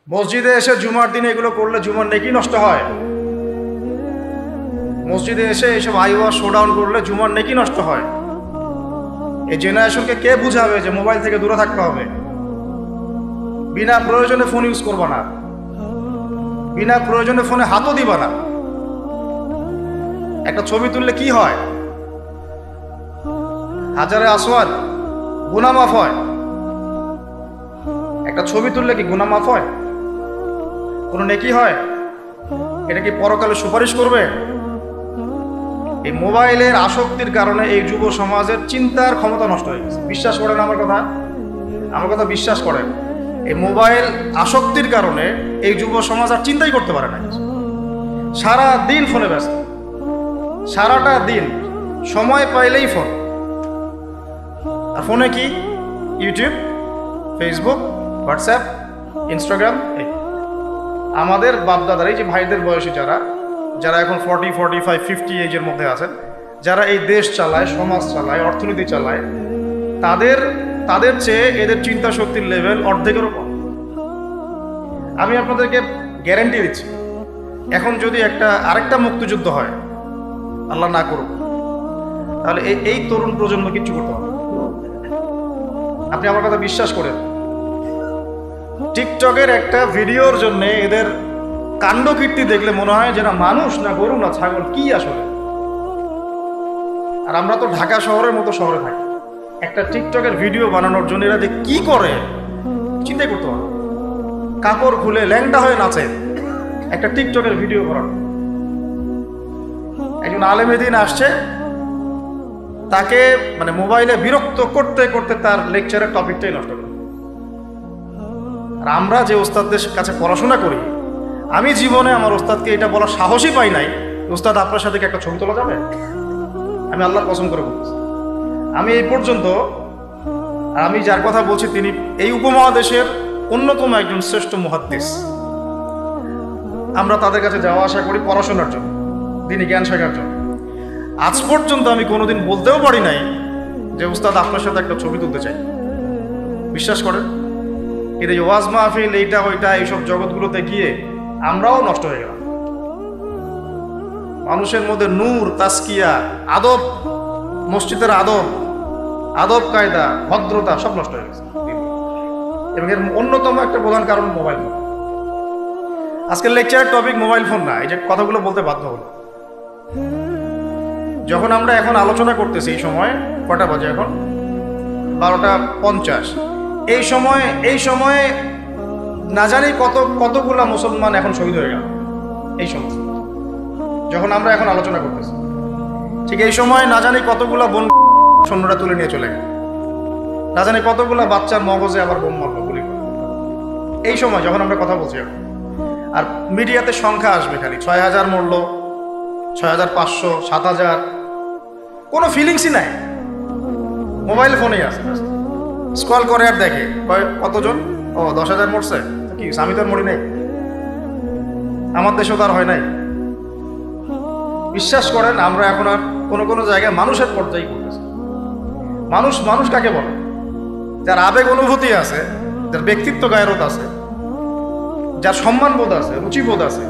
মসজিদে এসে জুমার দিনে এগুলো করলে জুমার নেকি নষ্ট হয়। মসজিদে এসে এইসব আইওয়াশ শোডাউন করলে জুমার নেকি নষ্ট হয়। এই জেনারেশনকে কে বুঝাবে যে মোবাইল থেকে দূরে থাকতে হবে? বিনা প্রয়োজনে ফোন ইউজ করবা না, বিনা প্রয়োজনে ফোনে হাতও দিবা না। একটা ছবি তুললে কি হয়? হাজারে আসওয়াদ গুনাহ মাফ হয়। একটা ছবি তুললে কি গুনাহ মাফ হয়? কোনো নেকি হয়? এটা কি পরকালে সুপারিশ করবে? এই মোবাইলের আসক্তির কারণে এই যুব সমাজের চিন্তার ক্ষমতা নষ্ট হয়ে গেছে। বিশ্বাস করেন আমার কথা, আমার কথা বিশ্বাস করেন। এই মোবাইল আসক্তির কারণে এই যুব সমাজ আর চিন্তাই করতে পারে না। সারা দিন ফোনে ব্যস্ত, সারাটা দিন সময় পাইলেই ফোন। আর ফোনে কি? YouTube, Facebook, WhatsApp, Instagram. আমাদের বাপদাদার এই যে ভাইদের বয়সী যারা এখন 40, 45, 50 এজের মধ্যে আছেন, যারা এই দেশ চালায়, সমাজ চালায়, অর্থনীতি চালায়, তাদের চেয়ে এদের চিন্তা শক্তির লেভেল অর্ধেকেরও কম। আমি আপনাদেরকে গ্যারান্টি দিচ্ছি, এখন যদি আরেকটা মুক্তিযুদ্ধ হয়, আল্লাহ না করুক, তাহলে এই তরুণ প্রজন্ম কিচ্ছু করতে হবে। আপনি আমার কথা বিশ্বাস করেন। টিকটকের একটা ভিডিওর জন্য এদের কাণ্ডকীর্তি দেখলে মনে হয় যে না মানুষ, না গরু, না ছাগল, কি আসলে। আর আমরা তো ঢাকা শহরের মতো শহরে থাকি। একটা টিকটকের ভিডিও বানানোর জন্য এরা যে কি করে চিন্তা করতে হবে। কাপড় খুলে ল্যাংটা হয়ে নাচে একটা টিকটকের ভিডিও করার। একজন আলেমে দিন আসছে, তাকে মানে মোবাইলে বিরক্ত করতে করতে তার লেকচারের টপিকটাই নষ্ট করে। আর আমরা যে ওস্তাদদের কাছে পড়াশোনা করি, আমি জীবনে আমার ওস্তাদকে এটা বলার সাহসই পাই নাই, ওস্তাদ আপনার সাথে কি একটা ছবি তোলা যাবে? আমি আল্লাহর কসম করে বলছি, আমি এই পর্যন্ত, আমি যার কথা বলছি তিনি এই উপমহাদেশের অন্যতম একজন শ্রেষ্ঠ মুহাদ্দিস। আমরা তাদের কাছে যাওয়া আসা করি পড়াশোনার জন্য, দিনী জ্ঞান শেখার জন্য। আজ পর্যন্ত আমি কোনোদিন বলতেও পারি নাই যে উস্তাদ আপনার সাথে একটা ছবি তুলতে চাই। বিশ্বাস করেন। কিন্তু এই ওয়াজ মাহফিল, এইটা ওইটা, এইসব জগৎগুলোতে গিয়ে আমরাও নষ্ট হয়ে গেলাম। মানুষের মধ্যে নূর, তাসকিয়া, আদব, মসজিদের আদব কায়দা, ভদ্রতা সব নষ্ট হয়ে গেছে। এবং এর অন্যতম একটা প্রধান কারণ মোবাইল ফোন। আজকের লেকচারের টপিক মোবাইল ফোন না, এই যে কথাগুলো বলতে বাধ্য হলো। যখন আমরা এখন আলোচনা করতেছি, এই সময় কটা বাজে? এখন 12:50। এই সময়ে না জানি কতগুলা মুসলমান এখন শহীদ হয়ে গেল। এই সময় যখন আমরা এখন আলোচনা করতেছি, ঠিক এই সময় না জানি কতগুলা বোন সৈন্যরা তুলে নিয়ে চলে গেল। না জানি কতগুলা বাচ্চার মগজে আবার বোম মারল, গুলি করল। এই সময় যখন আমরা কথা বলছি এখন, আর মিডিয়াতে সংখ্যা আসবে খালি 6,000 মরল, 6,500, 7,000, কোনো ফিলিংসই নাই। মোবাইল ফোনেই আছে, স্ক্রল করে আর দেখে কতজন, ও 10,000 মরছে, কি আমি তো আর মরি নাই, আমার দেশেও তো আর হয় নাই। বিশ্বাস করেন, আমরা এখন আর কোনো জায়গায় মানুষের পর্যায়ে করতেছি। মানুষ কাকে বলে? যার আবেগ অনুভূতি আছে, যার ব্যক্তিত্ব গায়রত আছে, যার সম্মানবোধ আছে, রুচিবোধ আছে।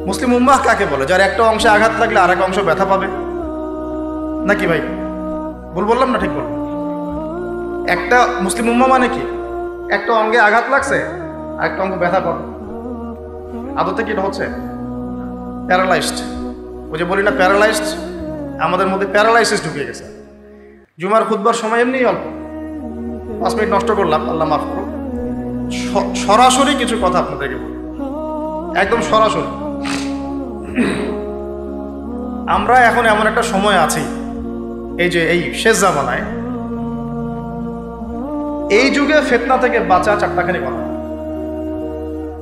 মুসলিম উম্মাহ কাকে বলে? যার একটা অংশে আঘাত লাগলে আর এক অংশ ব্যথা পাবে, নাকি ভাই? ভুল বললাম না? ঠিক বললাম? একটা মুসলিম উম্মাহ মানে কি? একটা অঙ্গে আঘাত লাগছে, আরেকটা অঙ্গ ব্যথা পাবে। আদতে কি এটা হচ্ছে? প্যারালাইজড। ওই যে বলি না প্যারালাইজড, আমাদের মধ্যে প্যারালাইসিস ঢুকে গেছে। জুমার খুতবার সময় এমনি অল্প 5 মিনিট নষ্ট করলাম, আল্লাহ মাফ করুন। সরাসরি কিছু কথা আপনাদেরকে বলি, একদম সরাসরি। আমরা এখন এমন একটা সময় আছি, এই যে এই শেষ জামানায়, এই যুগে ফিতনা থেকে বাঁচা 4টাখানি কথা।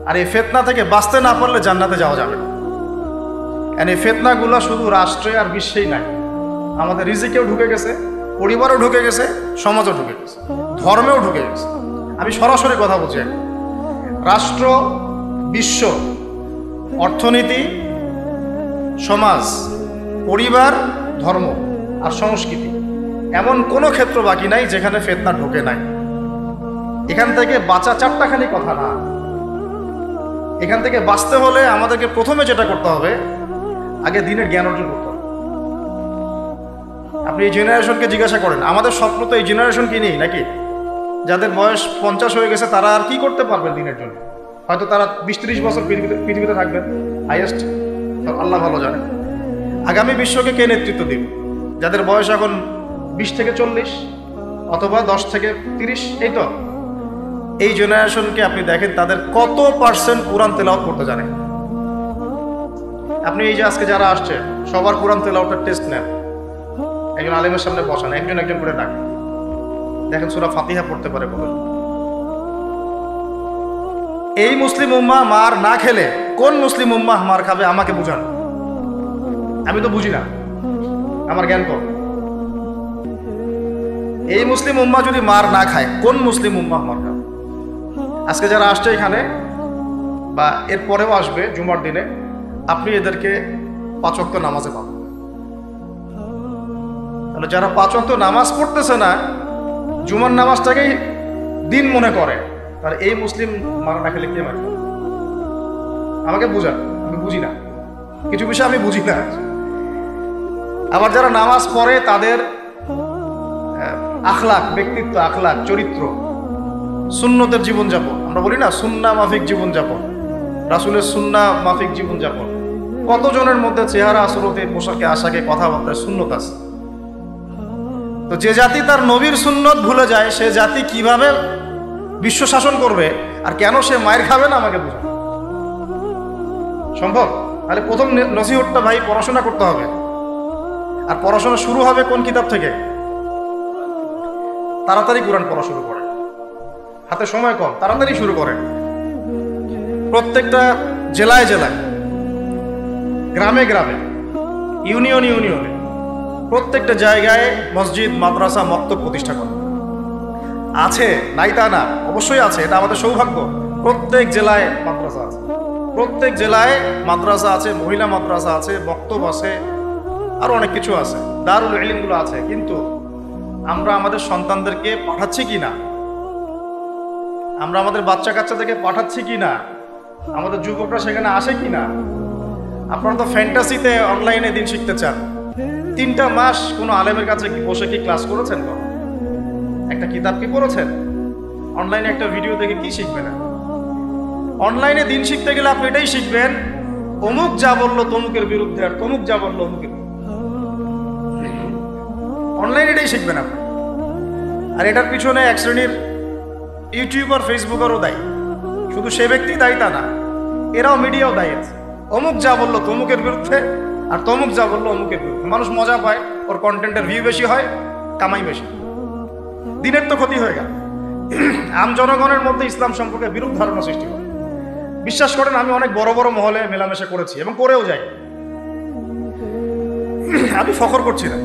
আর এই ফিতনা থেকে বাঁচতে না পারলে জান্নাতে যাওয়া যাবে না। এই ফিতনাগুলো শুধু রাষ্ট্রে আর বিশ্বেই নাই, আমাদের রিজিকেও ঢুকে গেছে, পরিবারও ঢুকে গেছে, সমাজও ঢুকে গেছে, ধর্মেও ঢুকে গেছে। আমি সরাসরি কথা বলছি। রাষ্ট্র, বিশ্ব, অর্থনীতি, সমাজ, পরিবার, ধর্ম আর সংস্কৃতি, এমন কোনো ক্ষেত্র বাকি নাই যেখানে ফিতনা ঢোকে নাই। এখান থেকে বাঁচা 4টাখানি কথা না, এখান থেকে বাঁচতে হলে আমাদেরকে প্রথমে যেটা করতে হবে, আগে দিনের জ্ঞান অর্জন করতে হবে। আপনি এই জেনারেশনকে জিজ্ঞাসা করেন, আমাদের স্বপ্ন তো এই জেনারেশন কি নেই নাকি? যাদের বয়স 50 হয়ে গেছে তারা আর কি করতে পারবেন দিনের জন্য? হয়তো তারা 20-30 বছর পৃথিবীতে থাকবেন হাইয়েস্ট, আল্লাহ ভালো জানে। আগামী বিশ্বকে কে নেতৃত্ব দিবে? যাদের বয়স এখন 20 থেকে 40 অথবা 10 থেকে 30, এই তো এই জেনারেশনকে আপনি দেখেন তাদের কত পার্সেন্ট কোরআন তেলাওয়াত করতে জানে। আপনি এই যে আজকে যারা আসছে সবার কোরআন তেলাওয়াতের টেস্ট নেন, একজন আলেমের সামনে বসান, একজন একজন করে ডাকেন, দেখেন সূরা ফাতিহা পড়তে পারে বলুন। এই মুসলিম উম্মাহ মার না খেলে কোন মুসলিম উম্মাহ মার খাবে আমাকে বুঝান। আমি তো বুঝি না, আমার জ্ঞান কম। এই মুসলিম উম্মাহ যদি মার না খায় কোন মুসলিম উম্মাহ মার খাবে? আজকে যারা আসছে এখানে বা এর পরেও আসবে জুমার দিনে, আপনি এদেরকে 5 ওয়াক্ত নামাজে পাবেন। তাহলে যারা 5 ওয়াক্ত নামাজ পড়তেছে না, জুমার নামাজটাকেই দিন মনে করে, তাহলে এই মুসলিম মারা না খেলে কে মারে? আমাকে বুঝান, আমি বুঝি না, কিছু বিষয় আমি বুঝি না। আবার যারা নামাজ পড়ে তাদের আখলাক, ব্যক্তিত্ব, আখলাক, চরিত্র, সুন্নতের জীবনযাপন, আমরা বলি না সুন্নাহ মাফিক জীবনযাপন, রাসূলের সুন্নাহ মাফিক জীবনযাপন, কতজনের মধ্যে চেহারা, সুরতে, পোশাকে, আশাকে, কথাবার্তায় সুন্নত আছে। তো যে জাতি তার নবীর সুন্নত ভুলে যায়, সে জাতি কিভাবে বিশ্ব শাসন করবে আর কেন সে মায়ের খাবে না? আমাকে বুঝান সম্ভব? তাহলে প্রথম নসিহতটা ভাই, পড়াশোনা করতে হবে। আর পড়াশোনা শুরু হবে কোন কিতাব থেকে? তাড়াতাড়ি কোরআন পড়া শুরু করেন, হাতে সময় কম, তাড়াতাড়ি শুরু করেন। প্রত্যেকটা জেলায় জেলায়, গ্রামে গ্রামে, ইউনিয়নে ইউনিয়নে, প্রত্যেকটা জায়গায় মসজিদ, মাদ্রাসা, মক্তব প্রতিষ্ঠা করেন। আছে, নাই তা না, অবশ্যই আছে, এটা আমাদের সৌভাগ্য। প্রত্যেক জেলায় মাদ্রাসা আছে, প্রত্যেক জেলায় মাদ্রাসা আছে, মহিলা মাদ্রাসা আছে, মক্তব আছে, আরো অনেক কিছু আছে, দারুল ইলমগুলো আছে। কিন্তু আমরা আমাদের সন্তানদেরকে পাঠাচ্ছি কি না? আমরা আমাদের বাচ্চা কাচ্চাদেরকে পাঠাচ্ছি কি না? আমাদের যুবকরা সেখানে আসে কি না? আপনারা তো ফ্যান্টাসিতে অনলাইনে দিন শিখতে চান। 3টা মাস কোনো আলেমের কাছে বসে কি ক্লাস করেছেন? একটা কিতাব কি পড়েছেন? অনলাইনে একটা ভিডিও দেখে কি শিখবেন? অনলাইনে দিন শিখতে গেলে আপনি এটাই শিখবেন, অমুক যা বললো তমুকের বিরুদ্ধে, আর তমুক যা বললো অমুকের। অনলাইনে এটাই শিখবেন আপনি। আর এটার পিছনে এক শ্রেণীর ইউটিউবার, ফেসবুকারও দায়ী। শুধু সে ব্যক্তি দায়ী তা না, এরাও, মিডিয়াও দায়ী আছে। অমুক যা বললো তমুকের বিরুদ্ধে, আর তমুক যা বললো অমুকের বিরুদ্ধে। মানুষ মজা পায়, ওর কন্টেন্টের ভিউ বেশি হয়, কামাই বেশি। দিনের তো ক্ষতি হয়ে গেল। আম জনগণের মধ্যে ইসলাম সম্পর্কে বিরূপ ধারণা সৃষ্টি হয়। বিশ্বাস করেন, আমি অনেক বড় বড় মহলে মেলামেশা করেছি এবং করেও যাই। আমি ফখর করছি না।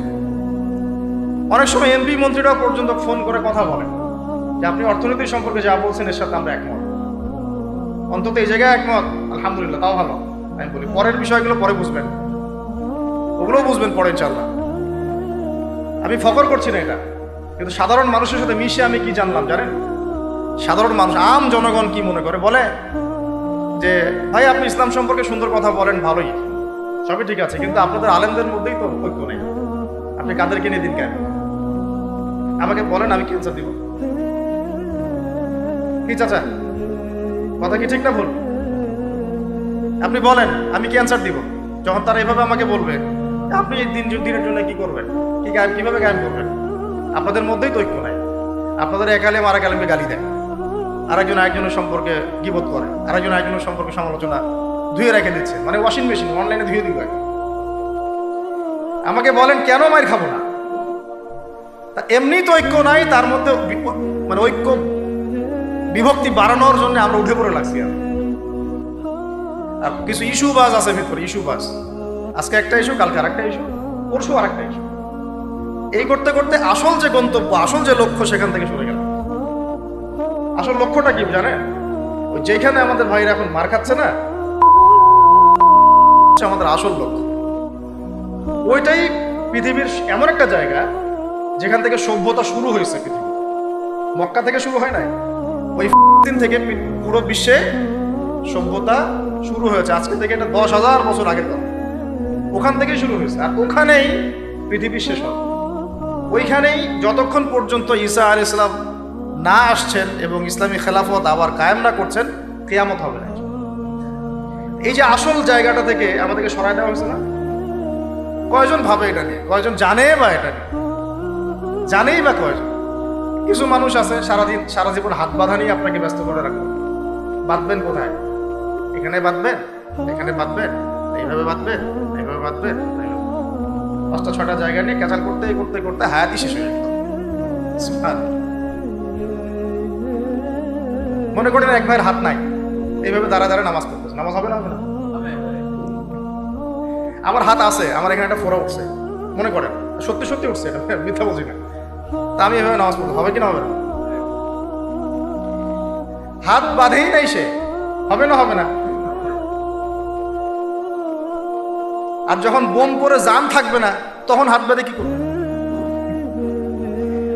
অনেক সময় এমপি মন্ত্রীরাও পর্যন্ত ফোন করে কথা বলেন যে আপনি অর্থনীতি সম্পর্কে যা বলছেন এর সাথে আমরা একমত, অন্তত এই জায়গায় একমত, আলহামদুলিল্লাহ, তাও ভালো। আমি বলি পরের বিষয়গুলো পরে বুঝবেন, ওগুলোও বুঝবেন পরে ইনশাআল্লাহ। আমি ফখর করছি না এটা, কিন্তু সাধারণ মানুষের সাথে মিশে আমি কি জানলাম জানেন? সাধারণ মানুষ, আম জনগণ কি মনে করে? বলে যে ভাই আপনি ইসলাম সম্পর্কে সুন্দর কথা বলেন, ভালোই, সবই ঠিক আছে, কিন্তু আপনাদের আলেমদের মধ্যেই তো ঐক্য নেই, আপনি কাদেরকে নিয়ে দিন কেন? আমাকে বলেন, আমি কি অ্যান্সার দিব? কি চাচা, কথা কি ঠিক না ভুল? আপনি বলেন, আমি কি অ্যান্সার দিব? যখন তারা এভাবে আমাকে বলবে আপনি এই দিনের জন্য কি করবেন, কিভাবে গায়ন করবেন? আপনাদের মধ্যেই তো ঐক্য নাই। আপনাদের এক আলেম আর এক আলেমকে গালি দেয়, আরেকজন আরেকজনের সম্পর্কে গীবত করে, আরেকজন আরেকজনের সম্পর্কে সমালোচনা ধুয়ে রেখে দিচ্ছে, মানে ওয়াশিং মেশিন অনলাইনে ধুয়ে দিবে। আমাকে বলেন কেন মাইর খাবো না? তা এমনি তো ঐক্য নাই, তার মধ্যে মানে ঐক্য বিভক্তি বাড়ানোর জন্য আমরা উঠে পড়ে লাগছি। আর কিছু ইস্যুবাজ আছে ভিতরে, ইস্যুবাজ, আজকে একটা ইস্যু, কালকে আরেকটা ইস্যু, পরশু আরেকটা ইস্যু। এই করতে করতে আসল যে গন্তব্য, আসল যে লক্ষ্য, সেখান থেকে সরে গেল। আসল লক্ষ্যটা কি জানেন? ওই যেখানে আমাদের ভাইরা এখন মার খাচ্ছে না, আমাদের আসল লক্ষ্য ওইটাই পৃথিবীর এমন একটা জায়গা যেখান থেকে সভ্যতা শুরু হয়েছে। পৃথিবী মক্কা থেকে শুরু হয় নাই, ওই দিন থেকে পুরো বিশ্বে সভ্যতা শুরু হয়েছে। আজকে থেকে এটা 10,000 বছর আগের কথা। ওখান থেকেই শুরু হয়েছে, আর ওখানেই পৃথিবী শেষ হবে। ওইখানেই যতক্ষণ পর্যন্ত ঈসা আলাইহিস সালাম না আসছেন এবং ইসলামী খেলাফত আবার কায়েম না করছেন, কিয়ামত হবে না। এই যে আসল জায়গাটা থেকে আমাদেরকে সরাই দেওয়া হয়েছে না? কয়জন ভাবে এটা নিয়ে? কয়জন জানে বা এটা নিয়ে? জানেই বা কয়জন? কিছু মানুষ আছে সারা জীবন হাত বাঁধা নিয়ে আপনাকে ব্যস্ত করে রাখবেন। বাঁধবেন কোথায়? এখানে বাঁধবেন, এখানে বাঁধবেন, এইভাবে বাঁধবেন, এইভাবে বাঁধবেন, 5টা 6টা জায়গা নিয়ে ক্যাচাল করতে করতে করতে হায়াতই শেষ হয়ে যেত। মনে করেন এক ভাইয়ের হাত নাই, এইভাবে দাঁড়া দাঁড়া নামাজ পড়তেছে, নামাজ হবে না? হবে না? আমার হাত আছে, আমার এখানে একটা ফোড়া উঠছে, মনে করেন সত্যি সত্যি উঠছে, এটা মিথ্যা বলছি না, তা আমি এভাবে নামাজ পড়তে হবে কি না? হবে না? হাত বাঁধেই নাই সে, হবে না? হবে না? আর যখন বোম পরে জান থাকবে না, তখন হাত বাঁধে কি করবে?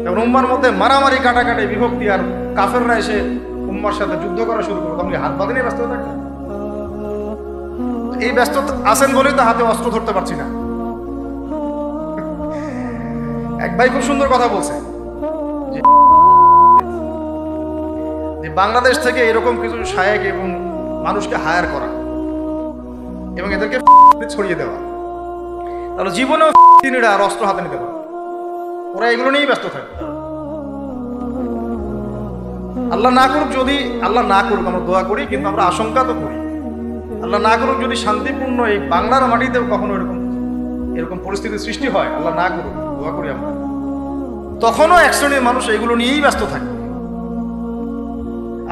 এখন উম্মার মধ্যে মারামারি কাটাকাটি বিভক্তি, আর কাফেররা এসে উম্মার সাথে যুদ্ধ করা শুরু করবে, তখন হাত বাঁধে নিয়ে ব্যস্ত থাকবে। এই ব্যস্ত আছেন বলেই তো হাতে অস্ত্র ধরতে পারছি না। এক ভাই খুব সুন্দর কথা বলছে যে বাংলাদেশ থেকে এরকম কিছু শায়েক এবং মানুষকে হায়ার করা এবং এদেরকে ছড়িয়ে দেওয়া, তাহলে জীবনেও তিনিরা আর অস্ত্র হাতে নিতে পারে, ওরা এগুলো নিয়েই ব্যস্ত থাকবে। আল্লাহ না করুক, যদি আল্লাহ না করুক, আমরা দোয়া করি, কিন্তু আমরা আশঙ্কা তো করি, আল্লাহ না করুক যদি শান্তিপূর্ণ এই বাংলার মাটিতেও কখনো এরকম পরিস্থিতির সৃষ্টি হয়, আল্লাহ না করুক, দোয়া করি আমরা, তখনও এক শ্রেণীর মানুষ এগুলো নিয়েই ব্যস্ত থাকে।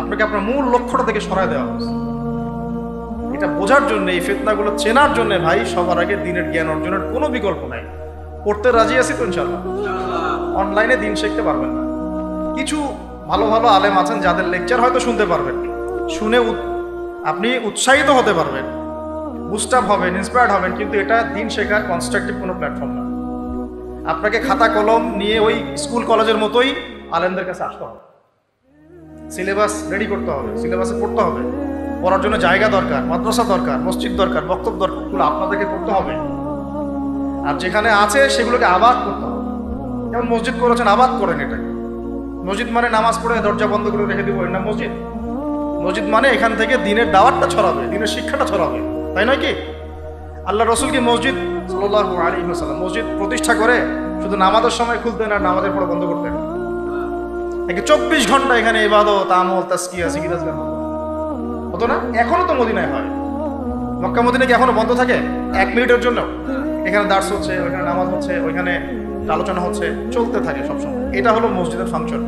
আপনাকে আপনার মূল লক্ষ্যটা থেকে সরায় দেওয়া হয়েছে। এটা বোঝার জন্য, এই ফিতনাগুলো চেনার জন্য ভাই, সবার আগে দিনের জ্ঞান অর্জনের কোনো বিকল্প নাই। পড়তে রাজি আছি তো ইনশাআল্লাহ? অনলাইনে দিন শিখতে পারবেন না। কিছু ভালো ভালো আলেম আছেন যাদের লেকচার হয়তো শুনতে পারবেন, শুনে আপনি উৎসাহিত হতে পারবেন, বুস্ট আপ হবেন, ইন্সপায়ার্ড হবেন, কিন্তু এটা দিন শেখার কনস্ট্রাকটিভ কোনো প্ল্যাটফর্ম না। আপনাকে খাতা কলম নিয়ে ওই স্কুল কলেজের মতোই আলেমদের কাছে আসতে হবে, সিলেবাস রেডি করতে হবে, সিলেবাসে পড়তে হবে, পড়ার জন্য জায়গা দরকার, মাদ্রাসা দরকার, মসজিদ দরকার, বক্তব্য দরকার, এগুলো আপনাদেরকে করতে হবে। আর যেখানে আছে সেগুলোকে আবাদ করতে হবে। যেমন মসজিদ করেছেন, আবাদ করেন এটাকে। মসজিদ মানে নামাজ পড়ে দরজা বন্ধ করে রেখে দিব, এর নাম মসজিদ? মসজিদ মানে এখান থেকে দিনের দাওয়াতটা ছড়াবে, দিনের শিক্ষাটা ছড়াবে, তাই নয় কি? আল্লাহ রসুল কি মসজিদ সাল্লাল্লাহু আলাইহি ওয়াসাল্লাম মসজিদ প্রতিষ্ঠা করে শুধু নামাজের সময় খুলতেন আর নামাজের পরে বন্ধ করতেন? 24 ঘন্টা এখানে ইবাদত, আমল, তাসকিয়া, জিকির আজকার হতো না? এখনো তো মদিনায় হয়। মক্কা মদিনা কি এখনো বন্ধ থাকে 1 মিনিটের জন্য? এখানে দার্স হচ্ছে, ওইখানে নামাজ হচ্ছে, ওইখানে আলোচনা হচ্ছে, চলতে থাকে সবসময়। এটা হলো মসজিদের ফাংশন।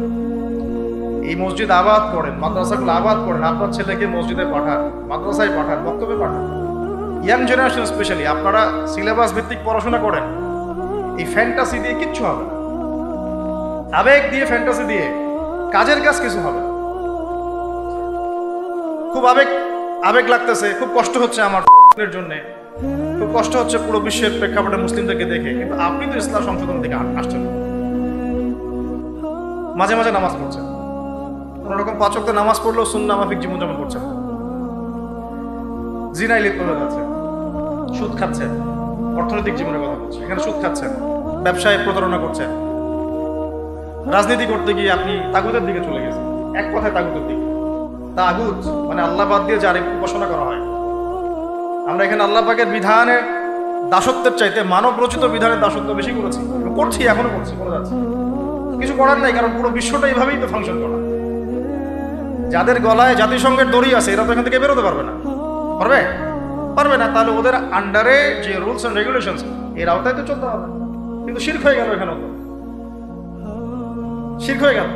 এই মসজিদ আবাদ করেন, মাদ্রাসাগুলো আবাদ করেন, আপনার ছেলেকে মসজিদে পাঠান, মাদ্রাসায় পাঠান, বক্তব্যে পাঠান। ইয়াং জেনারেশন স্পেশালি আপনারা সিলেবাস ভিত্তিক পড়াশোনা করেন। এই ফ্যান্টাসি দিয়ে কিচ্ছু হবে না, আবেগ দিয়ে, ফ্যান্টাসি দিয়ে কাজের কাজ কিছু হবে না। খুব আবেগ লাগতেছে, খুব কষ্ট হচ্ছে আমার জন্য, খুব কষ্ট হচ্ছে পুরো বিশ্বের প্রেক্ষাপটে মুসলিমদেরকে দেখে, কিন্তু আপনি তো ইসলাম সংশোধন থেকে আসছেন, মাঝে মাঝে নামাজ পড়ছেন, কোনোরকম 5 ওয়াক্ত নামাজ পড়লেও সুন্নাহ মাফিক জীবনযাপন করছেন, জিনায় লিপ্ত হয়ে যাচ্ছেন, সুদ খাচ্ছেন, অর্থনৈতিক জীবনের কথা বলছেন, এখানে সুদ খাচ্ছেন, ব্যবসায় প্রতারণা করছেন, রাজনীতি করতে গিয়ে আপনি তাগুতের দিকে চলে গেছেন। এক কথায় তাগুতের দিকে। তাগুত মানে আল্লাহ বাদ দিয়ে যার উপাসনা করা হয়। আমরা এখানে আল্লাহ পাকের বিধানের দাসত্বের চাইতে মানব রচিত বিধানের দাসত্ব বেশি করছি, এখনো করছি, করে যাচ্ছি। কিছু করার নাই, কারণ পুরো বিশ্বটা এইভাবেই তো ফাংশন করা। যাদের গলায় জাতিসংঘের দড়ি আছে এরা তো এখান থেকে বেরোতে পারবে না, পারবে না। তাহলে ওদের আন্ডারে যে রুলস এন্ড রেগুলেশনস এর আওতায় তো চলতে হবে। কিন্তু শিরক হয়ে গেল, এখানেও তো শিরক হয়ে গেল।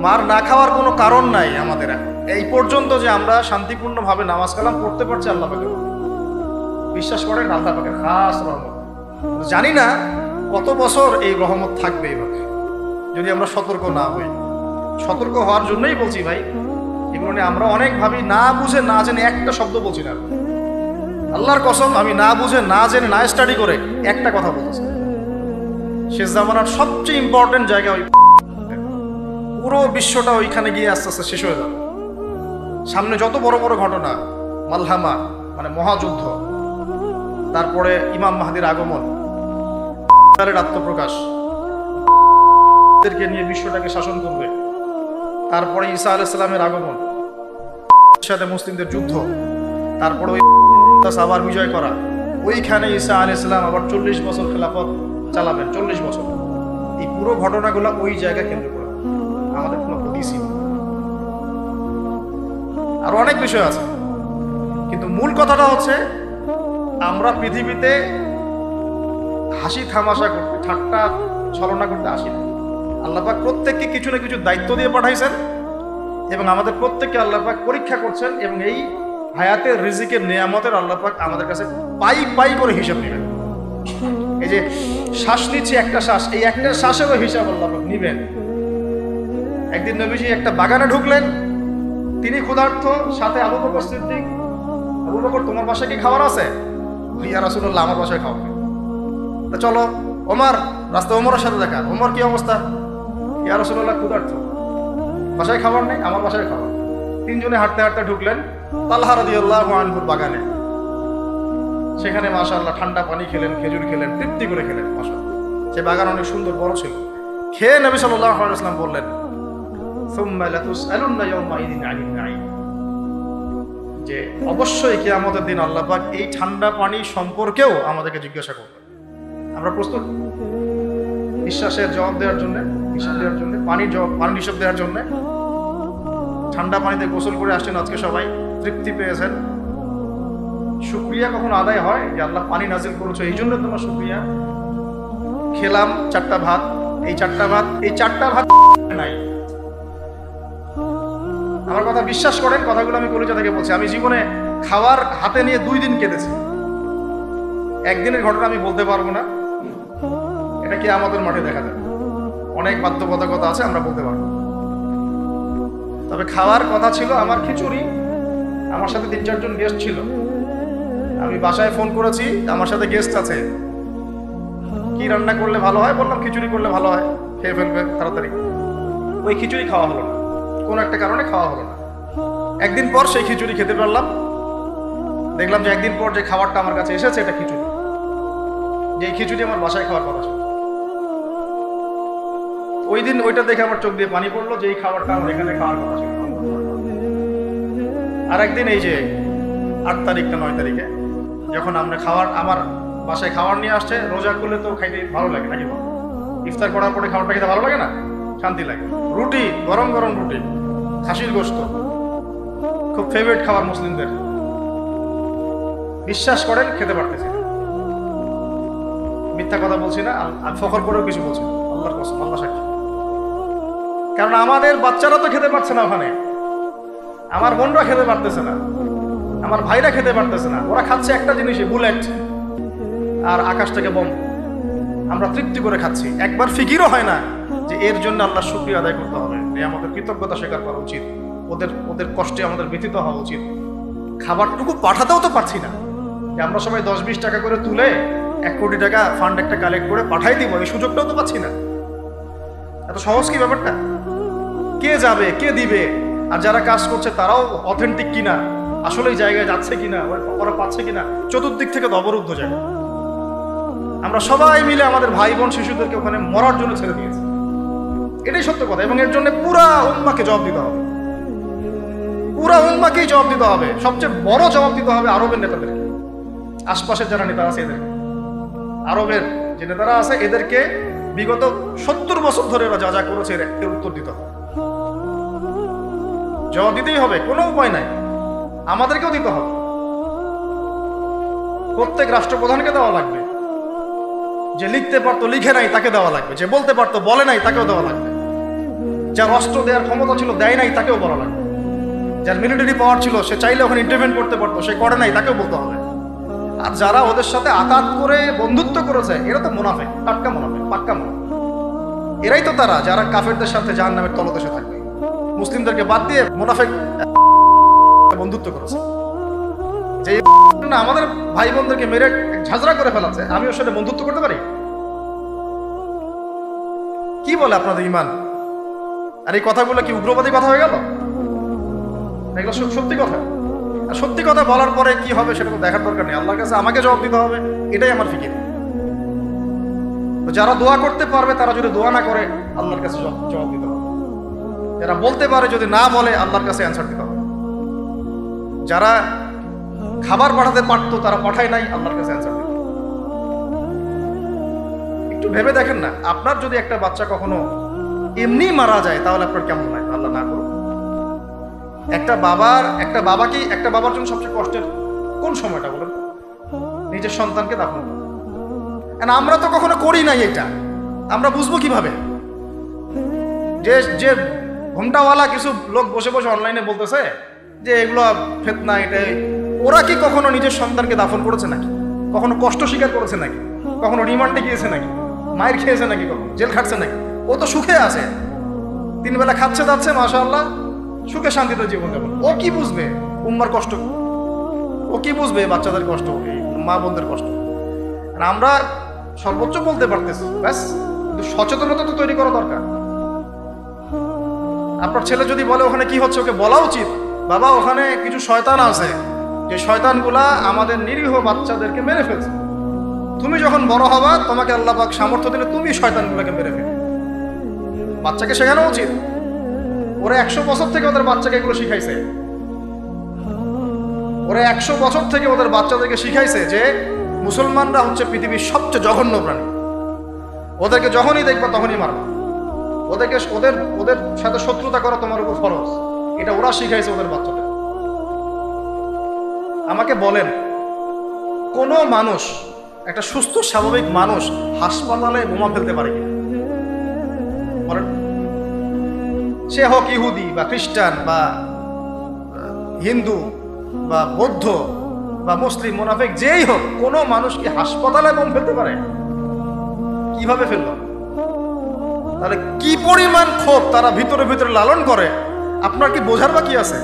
মার না খাওয়ার কোনো কারণ নাই আমাদের এই পর্যন্ত যে আমরা শান্তিপূর্ণভাবে নামাজ কালাম পড়তে পারছি আল্লাহ পাকের। বিশ্বাস করেন আল্লাহ পাকের খাস রহমত। জানি না কত বছর এই রহমত থাকবে এইভাবে যদি আমরা সতর্ক না হই। সতর্ক হওয়ার জন্যই বলছি ভাই, এগুলো নিয়ে আমরা অনেক ভাবি, না বুঝে না জেনে একটা শব্দ বলছি না। আল্লাহর কসম, আমি না বুঝে না জেনে না স্টাডি করে একটা কথা বলতেছি। শেষ জামানার সবচেয়ে ইম্পর্টেন্ট জায়গা ওই, পুরো বিশ্বটা ওইখানে গিয়ে আস্তে আস্তে শেষ হয়ে যাবে। সামনে যত বড় বড় ঘটনা, মালহামা মানে মহাযুদ্ধ, তারপরে ইমাম মাহদির আগমন, তার আত্মপ্রকাশ, এদেরকে নিয়ে বিশ্বটাকে শাসন করবে, তারপরে ঈসা আলাইহিস সালামের আগমন, সাথে মুসলিমদের যুদ্ধ, তারপরে ওই আবার বিজয় করা, ওইখানে ঈসা আলাইহিস সালাম আবার 40 বছর খেলাফত চালাবেন, 40 বছর। এই পুরো ঘটনাগুলো ওই জায়গা কেন্দ্র করে, আমাদের কোনো হদিসই নেই। আরো অনেক বিষয় আছে, কিন্তু মূল কথাটা হচ্ছে আমরা পৃথিবীতে হাসি থামাশা করতে, ঠাট্টা ছলনা করতে আসি না। আল্লাহ পাক প্রত্যেককে কিছু না কিছু দায়িত্ব দিয়ে পাঠাইছেন এবং আমাদের প্রত্যেককে আল্লাহ পাক পরীক্ষা করছেন, এবং এই হায়াতের রিজিকের নিয়ামতের আল্লাহ পাক আমাদের কাছে পাই পাই করে হিসাব নেবেন। এই যে শ্বাস নিচ্ছে একটা শ্বাস, এই একটা শ্বাসেরও হিসাব আল্লাহ পাক নিবেন। একদিন নবীজি একটা বাগানে ঢুকলেন, তিনি ক্ষুধার্ত, সাথে আবু বকর সিদ্দিক। আবু বকর, তোমার বাসায় কি খাবার আছে? ইয়া রাসূলুল্লাহ, আমার বাসায় খাবার নেই। তা চলো ওমর, রাস্তায় ওমরের সাথে দেখা। ওমর, কি অবস্থা? ইয়া রাসূলুল্লাহ, ক্ষুধার্ত, বাসায় খাবার নেই, আমার বাসায় খাবার। তিনজনে হাঁটতে হাঁটতে ঢুকলেন তালহা রাদিয়াল্লাহু আনহুর বাগানে। সেখানে মাশাআল্লাহ ঠান্ডা পানি খেলেন, খেজুর খেলেন, তৃপ্তি করে খেলেন। মাশাআল্লাহ, সে বাগান অনেক সুন্দর বড় ছিল। খেয়ে নবী সাল্লাল্লাহু আলাইহি ওয়াসাল্লাম বললেন, সুম্মা লাতুসআলুন্না ইয়াওমাইযিন আনিন নাঈম, যে অবশ্যই কিয়ামতের দিন আল্লাহ পাক এই ঠান্ডা পানি সম্পর্কেও আমাদেরকে জিজ্ঞাসা করবেন। আমরা প্রস্তুত নিঃশ্বাসের জবাব দেওয়ার জন্য, হিসাব দেওয়ার জন্য, পানির হিসাব দেওয়ার জন্য? ঠান্ডা পানিতে গোসল করে আসছেন আজকে সবাই, তৃপ্তি পেয়েছেন। শুকরিয়া কখন আদায় হয় যে আল্লাহ পানি নাজিল করেছো, এই জন্য তোমার শুকরিয়া। খেলাম 4টা ভাত, এই 4টা ভাত নাই। আমার কথা বিশ্বাস করেন, কথাগুলো আমি কলিজা থেকে বলছি। আমি জীবনে খাবার হাতে নিয়ে 2 দিন কেটেছি। একদিনের ঘটনা আমি বলতে পারবো না, এটা কি আমাদের মাঠে দেখা যাবে। অনেক বাধ্যবাধকতা আছে, আমরা বলতে পারবো। তবে খাওয়ার কথা ছিল আমার খিচুড়ি। আমার সাথে 3-4 জন গেস্ট ছিল। আমি বাসায় ফোন করেছি, আমার সাথে গেস্ট আছে, কি রান্না করলে ভালো হয়? বললাম খিচুড়ি করলে ভালো হয়, খেয়ে ফেলবে তাড়াতাড়ি। ওই খিচুড়ি খাওয়া হলো না, কোনো একটা কারণে খাওয়া হলো না। একদিন পর সেই খিচুড়ি খেতে পারলাম। দেখলাম যে একদিন পর যে খাবারটা আমার কাছে এসেছে এটা খিচুড়ি, যে খিচুড়ি আমার বাসায় খাওয়ার কথা ছিল। ওই দিন ওইটা দেখে আমার চোখ দিয়ে পানি পড়লো যে এই খাবারটা আমার এখানে খাওয়ার কথা ছিল। আর একদিন এই যে 8 তারিখ না 9 তারিখে যখন আমরা আমার বাসায় খাবার নিয়ে আসছে, রোজা করলে তো খাইতে ভালো লাগে নাকি? ইফতার করার পরে খাবারটা খেতে ভালো লাগে না? শান্তি লাগে। রুটি, গরম গরম রুটি, খাসির গোশত, খুব ফেভারিট খাবার মুসলিমদের। বিশ্বাস করেন খেতে পারতেছি না, মিথ্যা কথা বলছি না, আমি ফখর করেও কিছু বলছি না, আল্লাহর কসম, আল্লাহ সাক্ষী। কারণ আমাদের বাচ্চারা তো খেতে পারছে না, ওখানে আমার বোনরা খেতে পারতেছে না, আমার ভাইরা খেতে পারতেছে না। ওরা খাচ্ছে একটা জিনিসই, বুলেট আর আকাশ থেকে বোম। আমরা তৃপ্তি করে খাচ্ছি, একবার ফিকিরও হয় না যে এর জন্য আল্লাহর শুকরিয়া আদায় করতে হবে, আমাদের কৃতজ্ঞতা স্বীকার করা উচিত, ওদের কষ্টে আমাদের ব্যথিত হওয়া উচিত। খাবারটুকু পাঠাতেও তো পারছি না, যে আমরা সবাই 10-20 টাকা করে তুলে 1 কোটি টাকা ফান্ড একটা কালেক্ট করে পাঠাই দিব, এই সুযোগটাও তো পাচ্ছি না। এত সহজ কি ব্যাপারটা? কে যাবে, কে দিবে? আর যারা কাজ করছে তারাও অথেন্টিক কিনা, আসলে এই জায়গায় যাচ্ছে কিনা, ওরা পাচ্ছে কিনা, চতুর্দিক থেকে তো অবরুদ্ধ জায়গা। আমরা সবাই মিলে আমাদের ভাই বোন শিশুদেরকে ওখানে মরার জন্য ছেড়ে দিয়েছি, এটাই সত্য কথা। এবং এর জন্য পুরা উম্মাহকে জবাব দিতে হবে, পুরা উম্মাহকেই জবাব দিতে হবে। সবচেয়ে বড় জবাব দিতে হবে আরবের নেতাদেরকে, আশপাশের যারা নেতা আছে এদেরকে। আরবের যে নেতারা আছে এদেরকে বিগত 70 বছর ধরে ওরা যা যা করেছে এর উত্তর দিতে হবে, জবাব দিতেই হবে, কোনো উপায় নাই। আমাদেরকেও দিতে হবে, প্রত্যেক রাষ্ট্রপ্রধানকে দেওয়া লাগবে। যে লিখতে পারতো লিখে নাই তাকে দেওয়া লাগবে, যে বলতে পারতো বলে নাই তাকেও দেওয়া লাগবে, যার অস্ত্র দেওয়ার ক্ষমতা ছিল দেয় নাই তাকেও বলা লাগবে, যার মিলিটারি পাওয়ার ছিল সে চাইলে ওখানে ইন্টারভেন করতে পারতো সে করে নাই তাকেও বলতে হবে। আর যারা ওদের সাথে আতাত করে বন্ধুত্ব করেছে এরা তো মুনাফিক, টাটকা মুনাফিক, পাক্কা মুনাফিক। এরাই তো তারা যারা কাফেরদের সাথে জাহান্নামের তলদেশে থাকবে, মুসলিমদেরকে বাদ দিয়ে মুনাফিক বন্ধুত্ব করেছে। যে না আমাদের ভাই বোনদেরকে মেরে ঝাঁঝরা করে ফেলাচ্ছে, আমি ওর সাথে বন্ধুত্ব করতে পারি? কি বলে আপনাদের ইমান? আর এই কথাগুলো কি উগ্রবাদী কথা হয়ে গেল? এগুলো সত্যি কথা। আর সত্যি কথা বলার পরে কি হবে সেটা তো দেখার দরকার নেই, আল্লাহর কাছে আমাকে জবাব দিতে হবে, এটাই আমার ফিকির। তো যারা দোয়া করতে পারবে তারা যদি দোয়া না করে আল্লাহর কাছে জবাব দিতে হবে, যারা বলতে পারে যদি না বলে আল্লাহর কাছে অ্যান্সার দিতে হবে, যারা খাবার পাঠাতে পারতো তারা পাঠায় নাই, আল্লাহর কাছে অ্যান্সার দিতে হবে। একটু ভেবে দেখেন না, আপনার যদি একটা বাচ্চা কখনো এমনি মারা যায় তাহলে আপনার কেমন লাগে? আল্লাহ না করুন। একটা বাবার জন্য সবচেয়ে কষ্টের কোন সময়টা বলেন? নিজের সন্তানকে দাফন করা। আমরা তো কখনো করি নাই এটা, আমরা বুঝবো কিভাবে? যে ঘুমটাওয়ালা কিছু লোক বসে বসে অনলাইনে বলতেছে যে এগুলো ফিতনা, এটাই, ওরা কি কখনো নিজের সন্তানকে দাফন করেছে নাকি? কখনো কষ্ট স্বীকার করেছে নাকি? কখনো রিমান্ডে গিয়েছে নাকি? মায়ের খেয়েছে নাকি? কখনো জেল খাটছে নাকি? ও তো সুখে আছে, 3 বেলা খাচ্ছে যাচ্ছে, মাশাআল্লাহ, সুখে শান্তিতে জীবন যাপন। ও কি বুঝবে উম্মার কষ্ট? ও কি বুঝবে বাচ্চাদের কষ্ট, মা বোনদের কষ্ট? আমরা সর্বোচ্চ বলতে পারতেছি ব্যাস, কিন্তু সচেতনতা তো তৈরি করা দরকার। আপনার ছেলে যদি বলে ওখানে কি হচ্ছে, ওকে বলা উচিত, বাবা ওখানে কিছু শয়তান আছে, যে শয়তানগুলা আমাদের নিরীহ বাচ্চাদেরকে মেরে ফেলছে। তুমি যখন বড় হবা তোমাকে আল্লাহ পাক সামর্থ্য দিলে তুমি শয়তানগুলোকে মেরে ফেলবে। বাচ্চাকে শেখানো উচিত। ওরা 100 বছর থেকে ওদের বাচ্চাকে এগুলো শিখাইছে। ওরা 100 বছর থেকে ওদের বাচ্চাদেরকে শিখাইছে যে মুসলমানরা হচ্ছে পৃথিবীর সবচেয়ে জঘন্য প্রাণী। ওদেরকে যখনই দেখবা তখনই মারবা, ওদের সাথে শত্রুতা করা তোমার উপর ফরজ। এটা ওরা শিখাইছে ওদের বাচ্চাদের। আমাকে বলেন, কোন মানুষ, একটা সুস্থ স্বাভাবিক মানুষ হাসপাতালে বোমা ফেলতে পারে কিনা বলেন? সে হোক ইহুদি বা খ্রিস্টান বা হিন্দু বা বৌদ্ধ বা মুসলিম, মুনাফিক, যেই হোক, কোনো মানুষ কি হাসপাতালে বোম ফেলতে পারে? কিভাবে ফেলল? তাহলে কি পরিমাণ ক্ষোভ তারা ভিতরে ভিতরে লালন করে আপনার কি বোঝার বাকি আছে?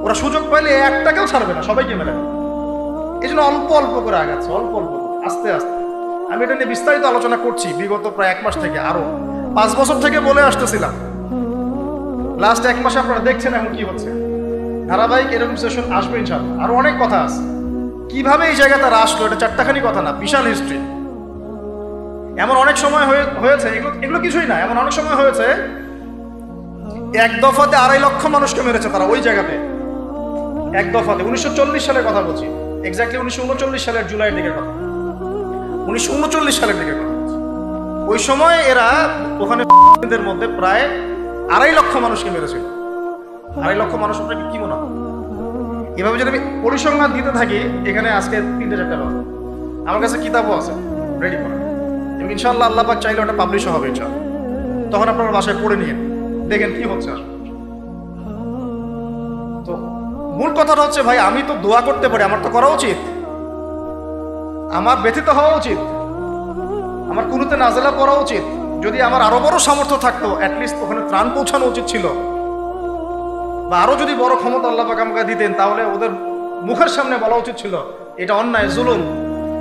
ওরা সুযোগ পাইলে একটাকেও ছাড়বে না, সবাইকে মেরে দেবে। এই জন্য অল্প অল্প করে আগাচ্ছে, অল্প অল্প করে, আস্তে আস্তে। আমি এটা নিয়ে বিস্তারিত আলোচনা করছি বিগত প্রায় 1 মাস থেকে, আরো 5 বছর থেকে বলে আসতেছিলাম। লাস্ট 1 মাসে আপনারা দেখছেন এখন কি হচ্ছে। ধারাবাহিক এরকম সেশন আসবে ইনশাআল্লাহ। আরো অনেক কথা আছে, কিভাবে এই জায়গা তারা আসলো, এটা 4টাখানি কথা না, বিশাল হিস্ট্রি। এমন অনেক সময় হয়েছে, এগুলো কিছুই না, এমন অনেক সময় হয়েছে 1 দফাতে 2.5 লক্ষ মানুষকে মেরেছে তারা ওই জায়গাতে, 1 দফাতে। 1940 সালের কথা বলছি, এক্স্যাক্টলি 1939 সালের জুলাইয়ের দিকের কথা, 1939 সালের দিকের কথা। ওই সময় এরা ওখানে মধ্যে প্রায় 2.5 লক্ষ মানুষকে মেরেছিল। 2.5 লক্ষ মানুষ আপনাকে কি মনে হয়? এভাবে যদি আমি পরিসংখ্যান দিতে থাকি, এখানে আজকে 3-4টা বাজে। আমার কাছে কিতাবও আছে রেডি করা, এবং ইনশাআল্লাহ আল্লাহ পাক চাইলে ওটা পাবলিশও হবে ইনশাআল্লাহ। তখন আপনারা বাসায় পড়ে নিয়ে দেখেন কি হচ্ছে আসলে। তো মূল কথাটা হচ্ছে, ভাই আমি তো দোয়া করতে পারি, আমার তো করা উচিত, আমার ব্যথিত হওয়া উচিত, আমার কুনুতে নাজেলা পড়া উচিত। যদি আমার আরো বড় সামর্থ্য থাকতো, অ্যাটলিস্ট ওখানে ত্রাণ পৌঁছানো উচিত ছিল, বা আরো যদি বড় ক্ষমতা আল্লাহ পাক আমাকে দিতেন, তাহলে ওদের মুখের সামনে বলা উচিত ছিল এটা অন্যায়, জুলুম,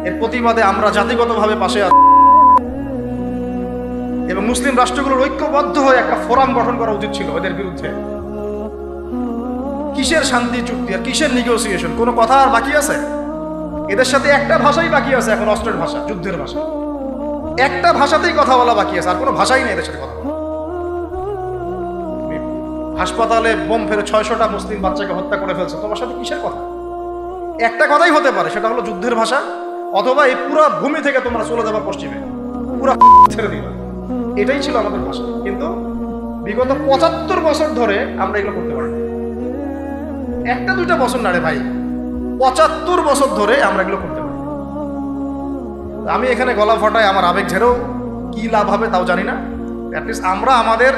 এর প্রতিবাদে আমরা জাতিগতভাবে পাশে আছি, এবং মুসলিম রাষ্ট্রগুলোর ঐক্যবদ্ধ হয়ে একটা ফোরাম গঠন করা উচিত ছিল এদের বিরুদ্ধে। কিসের শান্তি চুক্তি আর কিসের নেগোসিয়েশন? কোনো কথা আর বাকি আছে? এদের সাথে একটা ভাষাই বাকি আছে এখন, অস্ত্রের ভাষা, যুদ্ধের ভাষা। একটা ভাষাতেই কথা বলা বাকি আছে, আর কোনো ভাষাই নেই এদের সাথে কথা বলা। হাসপাতালে বোম ফেলে 600টা মুসলিম বাচ্চাকে হত্যা করে ফেলছে, তোমার সাথে কিসের কথা? একটা কথাই হতে পারে, সেটা হলো যুদ্ধের ভাষা, অথবা এই পুরো ভূমি থেকে তোমরা চলে যাবা পশ্চিমে, পুরো ছেড়ে দিবা। এটাই ছিল আমাদের ভাষা। কিন্তু বিগত 75 বছর ধরে আমরা এগুলো করতে পারি, 1-2টা বছর না রে ভাই, 75 বছর ধরে আমরা এগুলো করতে পারি। আমি এখানে গলা ফটায়, আমার আবেগ ঝেড়েও কি লাভ হবে তাও জানি না। অ্যাটলিস্ট আমরা আমাদের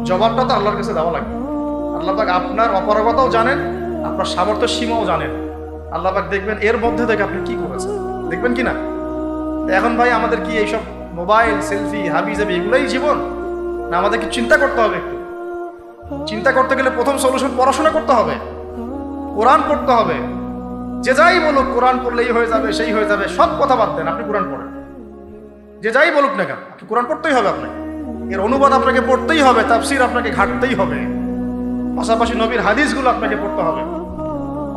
জবাবটা তো আল্লাহর কাছে দেওয়া লাগবে। আল্লাহ পাক আপনার অপারগতাও জানেন, আপনার সামর্থ্যের সীমাও জানেন। আল্লাহ পাক দেখবেন এর মধ্যে থেকে আপনি কি করেছেন, দেখবেন কি না? এখন ভাই আমাদের কি এইসব মোবাইল, সেলফি, হাবি জাবি এগুলোই জীবন? না আমাদের কি চিন্তা করতে হবে? একটু চিন্তা করতে গেলে প্রথম সলিউশন পড়াশোনা করতে হবে, কোরআন পড়তে হবে। যে যাই বলুক কোরআন পড়লেই হয়ে যাবে, সেই হয়ে যাবে, সব কথা বাদ দেন, আপনি কোরআন পড়েন। যে যাই বলুক না কেন, কোরআন পড়তেই হবে আপনাকে, এর অনুবাদ আপনাকে পড়তেই হবে, তাফসীর আপনাকে ঘাটতেই হবে। পাশাপাশি নবীর হাদিসগুলো আপনাকে পড়তে হবে।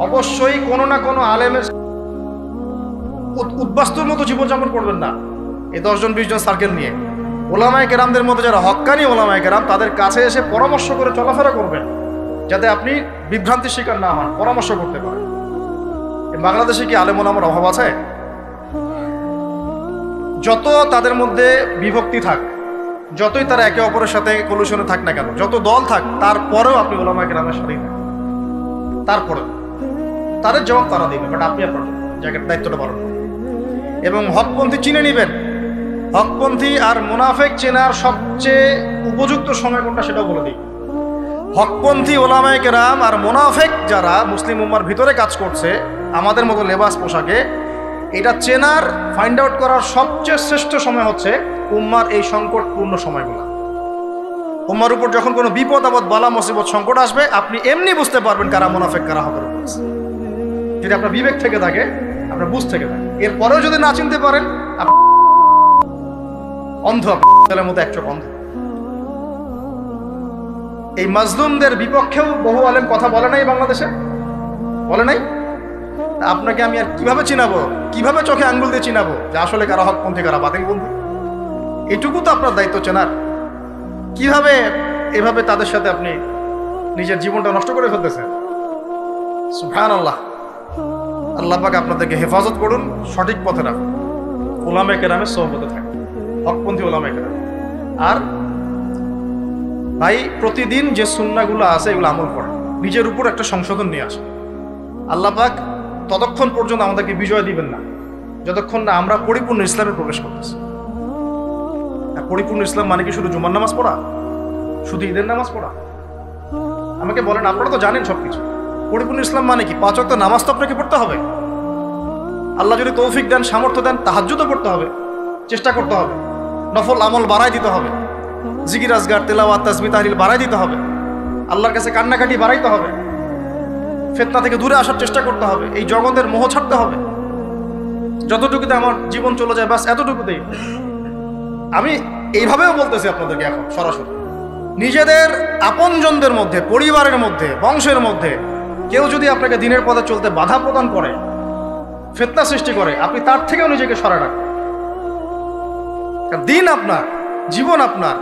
অবশ্যই কোনো না কোনো আলেমের উদ্বাস্তুর মতো জীবনযাপন করবেন না। এই 10 জন 20 জন সার্কেল নিয়ে ওলামায়ে কেরামদের মধ্যে যারা হক্কানি ওলামায়ে কেরাম, তাদের কাছে এসে পরামর্শ করে চলাফেরা করবেন, যাতে আপনি বিভ্রান্তির শিকার না হন, পরামর্শ করতে পারেন। বাংলাদেশে কি আলেম ওলামার অভাব আছে? যত তাদের মধ্যে বিভক্তি থাক, যতই তারা একে অপরের সাথে কলুশনে থাক না কেন, যত দল থাক, তারপরেও আপনি ওলামায়ে কেরামের সাথেই থাকেন। তারপরে তাদের জবাব তারা দিবে, বাট আপনি আপনার জায়গার দায়িত্বটা পালন করবেন এবং হকপন্থী চিনে নেবেন। হকপন্থী আর মুনাফেক চেনার সবচেয়ে উপযুক্ত সময় কোনটা সেটাও বলে দিই। হকপন্থী ওলামায়ে কেরাম আর মুনাফেক যারা মুসলিম উম্মার ভিতরে কাজ করছে আমাদের মতো লেবাস পোশাকে, এটা চেনার, ফাইন্ড আউট করার সবচেয়ে শ্রেষ্ঠ সময় হচ্ছে উম্মার এই সংকটপূর্ণ সময়গুলো। উম্মার উপর যখন কোনো বিপদ আপদ, বালা মুসিবত, সংকট আসবে, আপনি এমনি বুঝতে পারবেন কারা মুনাফেক কারা হকের উপর আছে। যদি আপনার বিবেক থেকে থাকে, আপনার বুঝ থেকে থাকে। এরপরেও যদি না চিনতে পারেন, অন্ধ, আপনার মতো একচোখ অন্ধ। এই মাজলুমদের বিপক্ষেও বহু আলেম কথা বলে নাই বাংলাদেশে, বলে নাই। আপনাকে আমি আর কিভাবে চিনাবো, কিভাবে চোখে আঙ্গুল দিয়ে চিনাবো যে আসলে কারা হকপন্থী কারা বাতিলপন্থী? এটুকু তো আপনার দায়িত্ব চেনার। কিভাবে এভাবে তাদের সাথে আপনি নিজের জীবনটা নষ্ট করে ফেলতেছেন? সুবহানাল্লাহ। আল্লাহ পাক আপনাদেরকে হেফাজত করুন, সঠিক পথে রাখুন, ওলামায়ে কেরামের সোহবতে থাকুন, হকপন্থী ওলামায়ে কেরাম। আর ভাই, প্রতিদিন যে সুন্নাহগুলো আছে এগুলো আমল করেন, নিজের উপর একটা সংশোধন নিয়ে আসেন। আল্লাহ পাক ততক্ষণ পর্যন্ত আমাদেরকে বিজয় দিবেন না যতক্ষণ না আমরা পরিপূর্ণ ইসলামে প্রবেশ করতেছি। পরিপূর্ণ ইসলাম মানে কি শুধু জুমার নামাজ পড়া, শুধু ঈদের নামাজ পড়া? আমাকে বলেন, আপনারা তো জানেন সবকিছু। পরিপূর্ণ ইসলাম মানে কি? 5 ওয়াক্ত নামাজ তো আপনাকে পড়তে হবে। আল্লাহ যদি তৌফিক দেন, সামর্থ্য দেন, তাহাজ্জুদও পড়তে হবে, চেষ্টা করতে হবে, নফল আমল বাড়াই দিতে হবে, জিকির আজগার, তেলাওয়াত, তাসবিহ, তাহলিল বাড়াই দিতে হবে, আল্লাহর কাছে কান্নাকাটি বাড়াইতে হবে, ফিতনা থেকে দূরে আসার চেষ্টা করতে হবে, এই জগতের মোহ ছাড়তে হবে। যতটুকুতে আমার জীবন চলে যায় বাস এতটুকুতেই। আমি এইভাবেও বলতেছি আপনাদেরকে এখন সরাসরি, নিজেদের আপনজনদের মধ্যে, পরিবারের মধ্যে, বংশের মধ্যে কেউ যদি আপনাকে দিনের পথে চলতে বাধা প্রদান করে, ফিতনা সৃষ্টি করে, আপনি তার থেকেও নিজেকে সরা রাখবেন। দিন আপনার, জীবন আপনার,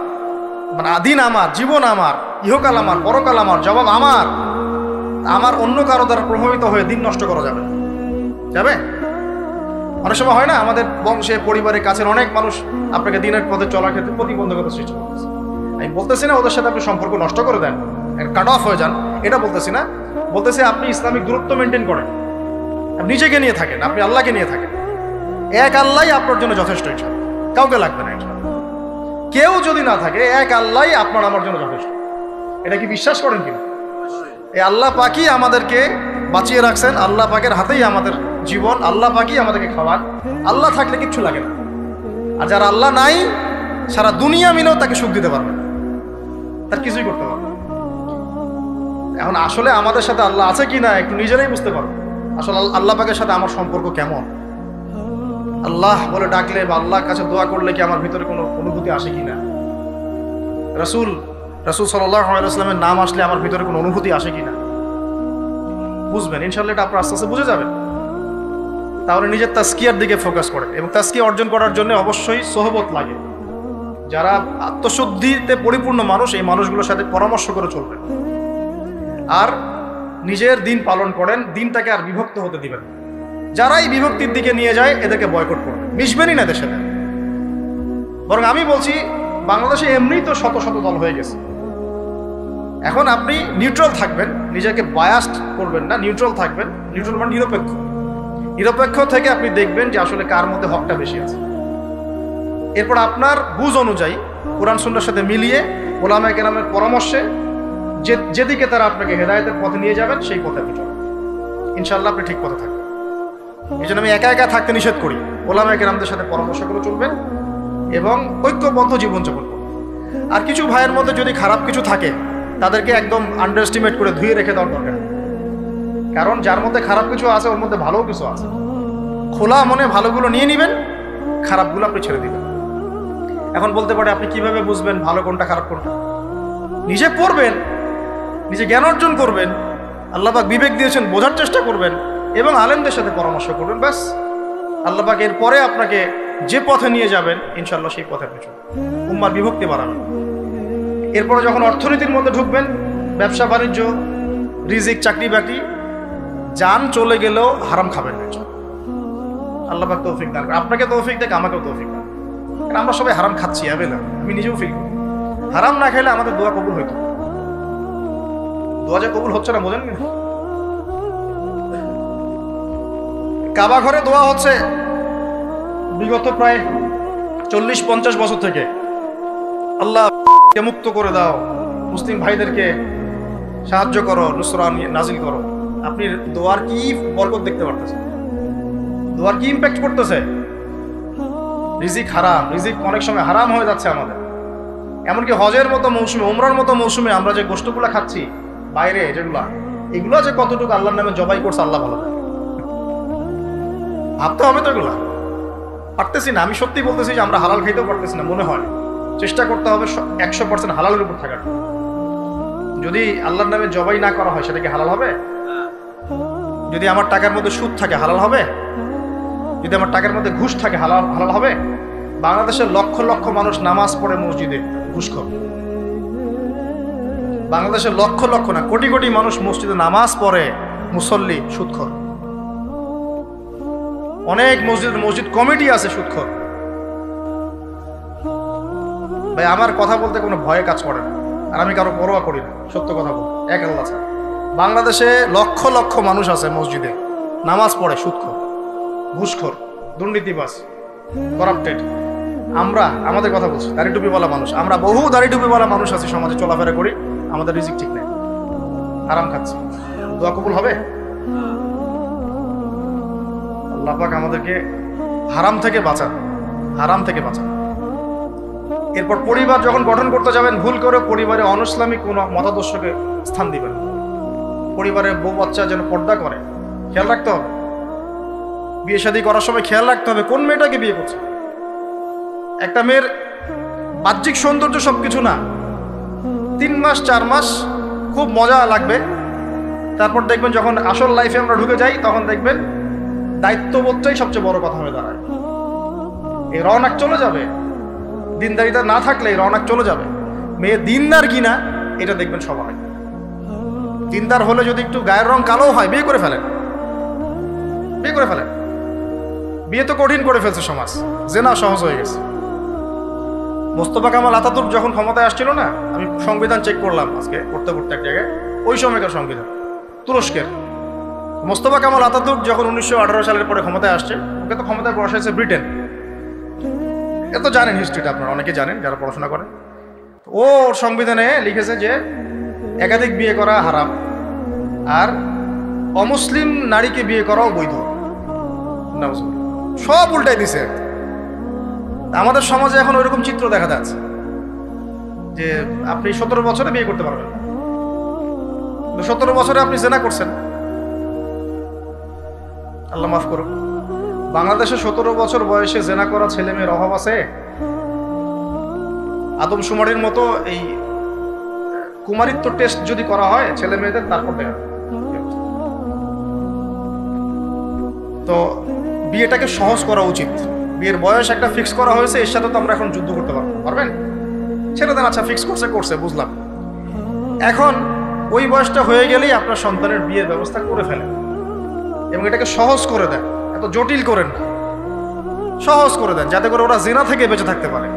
মানে দিন আমার, জীবন আমার, ইহকাল আমার, পরকাল আমার, জবাব আমার। আমার অন্য কারো দ্বারা প্রভাবিত হয়ে দিন নষ্ট করা যাবে যাবে? অনেক সময় হয় না, আমাদের বংশে, পরিবারে, কাছের অনেক মানুষ আপনাকে দিনের পথে চলার ক্ষেত্রে প্রতিবন্ধকতা সৃষ্টি করতেছে। আমি বলতেছি না ওদের সাথে আপনি সম্পর্ক নষ্ট করে দেন, কাট অফ হয়ে যান, এটা বলতেছি না। বলতেছি আপনি ইসলামিক দূরত্ব মেনটেন করেন, আপনি নিজেকে নিয়ে থাকেন, আপনি আল্লাহকে নিয়ে থাকেন। এক আল্লাহই আপনার জন্য যথেষ্ট, ইনশাআল্লাহ কাউকে লাগবে না। ইনশাআল্লাহ কেউ যদি না থাকে, এক আল্লাহই আপনার আমার জন্য যথেষ্ট। এটা কি বিশ্বাস করেন কিনা? এই আল্লাহ পাকই আমাদেরকে বাঁচিয়ে রাখছেন, আল্লাহ পাকের হাতেই আমাদের জীবন, আল্লাহ পাকই আমাদেরকে খাওয়ান। আল্লাহ থাকলে কিচ্ছু লাগে না। আর যারা আল্লাহ নাই, সারা দুনিয়া মিলেও তাকে সুখ দিতে পারবে, তার কিছুই করতে পারবে। এখন আসলে আমাদের সাথে আল্লাহ আছে কি না একটু নিজেরাই বুঝতে পারবো। আসলে আল্লাহ পাকের সাথে আমার সম্পর্ক কেমন? আল্লাহ বলে ডাকলে বা আল্লাহর কাছে দোয়া করলে কি আমার ভিতরে কোনো অনুভূতি আসে কিনা? রাসূল সাল্লাল্লাহু আলাইহি ওয়াসাল্লামের নাম আসলে আমার ভিতরে কোনো অনুভূতি আসে কিনা বুঝবেন। ইনশাআল্লাহ এটা আপনার আস্তে আস্তে বুঝে যাবেন। তাহলে নিজের তাজকিয়ার দিকে ফোকাস করেন, এবং তাজকিয়া অর্জন করার জন্য অবশ্যই সোহবত লাগে। যারা আত্মশুদ্ধিতে পরিপূর্ণ মানুষ, এই মানুষগুলোর সাথে পরামর্শ করে চলবেন। আর নিজের দিন পালন করেন, দিনটাকে আর বিভক্ত হতে দিবেন। যারাই বিভক্তির দিকে নিয়ে যায় এদেরকে বয়কট করবেন, মিশবেনই না এদের সাথে। বরং আমি বলছি, বাংলাদেশে এমনিই তো শত শত দল হয়ে গেছে। এখন আপনি নিউট্রাল থাকবেন, নিজেকে বায়াসড করবেন না, নিউট্রাল থাকবেন। নিউট্রাল মানে নিরপেক্ষ। নিরপেক্ষ থেকে আপনি দেখবেন যে আসলে কার মধ্যে হকটা বেশি আছে। এরপর আপনার বুঝ অনুযায়ী কোরআন সুন্নাহর সাথে মিলিয়ে ওলামায়ে কেরামের পরামর্শে যেদিকে তারা আপনাকে হেদায়েতের পথে নিয়ে যাবেন সেই পথে আপনি চলবেন। ইনশাআল্লাহ আপনি ঠিক পথে থাকবেন। এই জন্য আমি একা একা থাকতে নিষেধ করি। ওলামায়ে কেরামদের সাথে পরামর্শ করে চলবেন এবং ঐক্যবদ্ধ জীবনযাপন করবেন। আর কিছু ভাইয়ের মধ্যে যদি খারাপ কিছু থাকে, তাদেরকে একদম আন্ডার এস্টিমেট করে ধুয়ে রেখে দেওয়ার দরকার। কারণ যার মধ্যে খারাপ কিছু আছে, ওর মধ্যে ভালোও কিছু আছে। খোলা মনে ভালোগুলো নিয়ে নেবেন, খারাপগুলো আপনি ছেড়ে দিবেন। এখন বলতে পারে, আপনি কিভাবে বুঝবেন ভালো কোনটা খারাপ কোনটা? নিজে পড়বেন, নিজে জ্ঞান অর্জন করবেন, আল্লাহ পাক বিবেক দিয়েছেন, বোঝার চেষ্টা করবেন এবং আলেমদের সাথে পরামর্শ করবেন। ব্যাস, আল্লাহ পাক এরপরে আপনাকে যে পথে নিয়ে যাবেন ইনশাআল্লাহ সেই পথে আপনি চলবেন, উম্মার বিভক্তি বাড়াবেন। এরপরে যখন অর্থনীতির মধ্যে ঢুকবেন, ব্যবসা বাণিজ্য, রিজিক, চাকরি বাকরি, জান চলে গেলেও হারাম খাবেন না। আল্লাহ পাক তৌফিক দান করেন, আপনাকে তৌফিক দেখ, আমাকেও তৌফিক দান। কারণ আমরা সবাই হারাম খাচ্ছি, আমি নিজেও ফিল করি। হারাম না খেলে আমাদের দোয়া কবুল হইতো। দোয়া যে কবুল হচ্ছে না বোঝেন না। কাবা ঘরে দোয়া হচ্ছে বিগত প্রায় 40-50 বছর থেকে, আল্লাহ মুক্ত করে দাও, মুসলিম ভাইদেরকে সাহায্য করো, নুসরা নাজিল করো। আপনি দোয়ার কি বরকত দেখতে পারতেছেন? দোয়ার কি ইম্প্যাক্ট করতেছে? রিজিক হারাম, রিজিক অনেক সময় হারাম হয়ে যাচ্ছে আমাদের। এমনকি হজের মতো মৌসুমে, উমরার মতো মৌসুমে আমরা যে গোশতগুলো খাচ্ছি বাইরে, এগুলো যে কতটুকু আল্লাহর নামে জবাই করছে আল্লাহ ভালো জানে। ভাবতে হবে তো, এগুলা পারতেছি না। আমি সত্যি বলতেছি যে আমরা হালাল খাইতেও পারতেছি না মনে হয়। চেষ্টা করতে হবে 100% হালালের উপর থাকার। যদি আল্লাহর নামে জবাই না করা হয় সেটা কি হালাল হবে? যদি আমার টাকার মধ্যে সুদ থাকে হালাল হবে? যদি আমার টাকার মধ্যে ঘুষ থাকে হালাল হবে? বাংলাদেশের লক্ষ লক্ষ মানুষ নামাজ পড়ে মসজিদে, ঘুষখোর। বাংলাদেশের লক্ষ লক্ষ না, কোটি কোটি মানুষ মসজিদে নামাজ পড়ে, মুসল্লি সুদখোর। অনেক মসজিদ কমিটি আছে সুদখোর। ভাই আমার কথা বলতে কোনো ভয়ে কাজ করে না, আর আমি কারো পরোয়া করি না, সত্য কথা বল, এক আল্লাহ ছাড়া। বাংলাদেশে লক্ষ লক্ষ মানুষ আছে মসজিদে নামাজ পড়ে, সুদখোর, ঘুষখোর, দুর্নীতিবাজ, করাপ্টেড। আমাদের কথা বলছি, দাড়ি টুপিওয়ালা মানুষ, আমরা বহু দাড়ি টুপিওয়ালা মানুষ আছি সমাজে, চলাফেরা করি, আমাদের রিজিক ঠিক নেই, আরাম খাচ্ছি। দোয়া কবুল হবে? আল্লাহ পাক আমাদেরকে হারাম থেকে বাঁচান, হারাম থেকে বাঁচান। এরপর পরিবার যখন গঠন করতে যাবেন, ভুল করে পরিবারে অনইসলামিক কোনো মতাদর্শকে স্থান দিবেন। পরিবারের বউ বাচ্চা যেন পর্দা করে, খেয়াল রাখতে হবে। বিয়ে শাদী করার সময় খেয়াল রাখতে হবে কোন মেয়েটাকে বিয়ে করছে। একটা মেয়ের বাহ্যিক সৌন্দর্য সবকিছু না। 3 মাস 4 মাস খুব মজা লাগবে, তারপর দেখবেন যখন আসল লাইফে আমরা ঢুকে যাই তখন দেখবেন দায়িত্ববোধটাই সবচেয়ে বড় কথা হয়ে দাঁড়ায়। এই রওনাক চলে যাবে, দিনদারিতা না থাকলে এই রওনাক চলে যাবে। মেয়ে দিনদার কিনা এটা দেখবেন সবাই। দিনদার হলে যদি একটু গায়ের রং কালো হয়, বিয়ে করে ফেলেন, বিয়ে করে ফেলেন। বিয়ে তো কঠিন করে ফেলছে সমাজ, জেনা সহজ হয়ে গেছে। মোস্তফা কামাল আতাতুর্ক যখন ক্ষমতায় আসছিল না, আমি সংবিধান চেক করলাম আজকে পড়তে পড়তে এক জায়গায়, ওই সময়কার সংবিধান তুরস্কের। মোস্তফা কামাল আতাতুর্ক যখন 1918 সালের পরে ক্ষমতায় আসছে, ওকে তো ক্ষমতায় বসাইছে ব্রিটেন। এত জানেন হিস্ট্রিটা, আপনারা অনেকে জানেন যারা পড়াশোনা করেন। ওর সংবিধানে লিখেছে যে একাধিক বিয়ে করা হারাম, আর অমুসলিম নারীকে বিয়ে করাও বৈধ। সব উল্টাই দিছে। আমাদের সমাজে এখন ওইরকম চিত্র দেখা যাচ্ছে যে আপনি 17 বছরে বিয়ে করতে পারবেন, 17 বছরে আপনি জেনা করছেন। আল্লাহ মাফ করুন, বাংলাদেশে 17 বছর বয়সে জেনা করা ছেলে মেয়ের অভাব আছে? আদমশুমারির মতো এই কুমারিত্ব টেস্ট যদি করা হয় ছেলে মেয়েদের, তারপর দেখা। তো বিয়েটাকে সহজ করা উচিত। বিয়ের বয়স একটা ফিক্স করা হয়েছে, এর সাথে তো আমরা এখন যুদ্ধ করতে পারবেন? ছেলেদের আচ্ছা ফিক্স করছে বুঝলাম। এখন ওই বয়সটা হয়ে গেলেই আপনার সন্তানের বিয়ের ব্যবস্থা করে ফেলেন এবং এটাকে সহজ করে দেন। এত জটিল করেন না, সহজ করে দেন যাতে করে ওরা জিনা থেকে বেঁচে থাকতে পারে।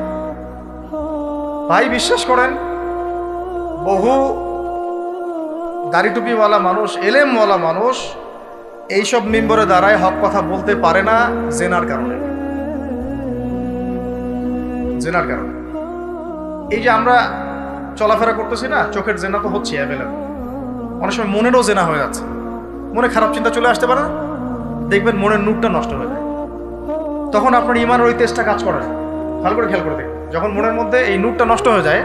ভাই বিশ্বাস করেন, বহু দাড়ি টুপিওয়ালা মানুষ, এলেমওয়ালা মানুষ এইসব মিম্বরে দাঁড়ায় হক কথা বলতে পারে না জেনার কারণে। জেনার কারণে এই যে আমরা চলাফেরা করতেছি না, চোখের জেনা তো হচ্ছে অ্যাভেলেবল। অনেক সময় মনেরও জেনা হয়ে যাচ্ছে, মনে খারাপ চিন্তা চলে আসতে পারে না, দেখবেন মনের নূরটা নষ্ট হয়ে যায়। তখন আপনার ইমানের ওই তেজটা কাজ করে না। ভালো করে খেয়াল করে দেখুন, যখন মনের মধ্যে এই নূরটা নষ্ট হয়ে যায়,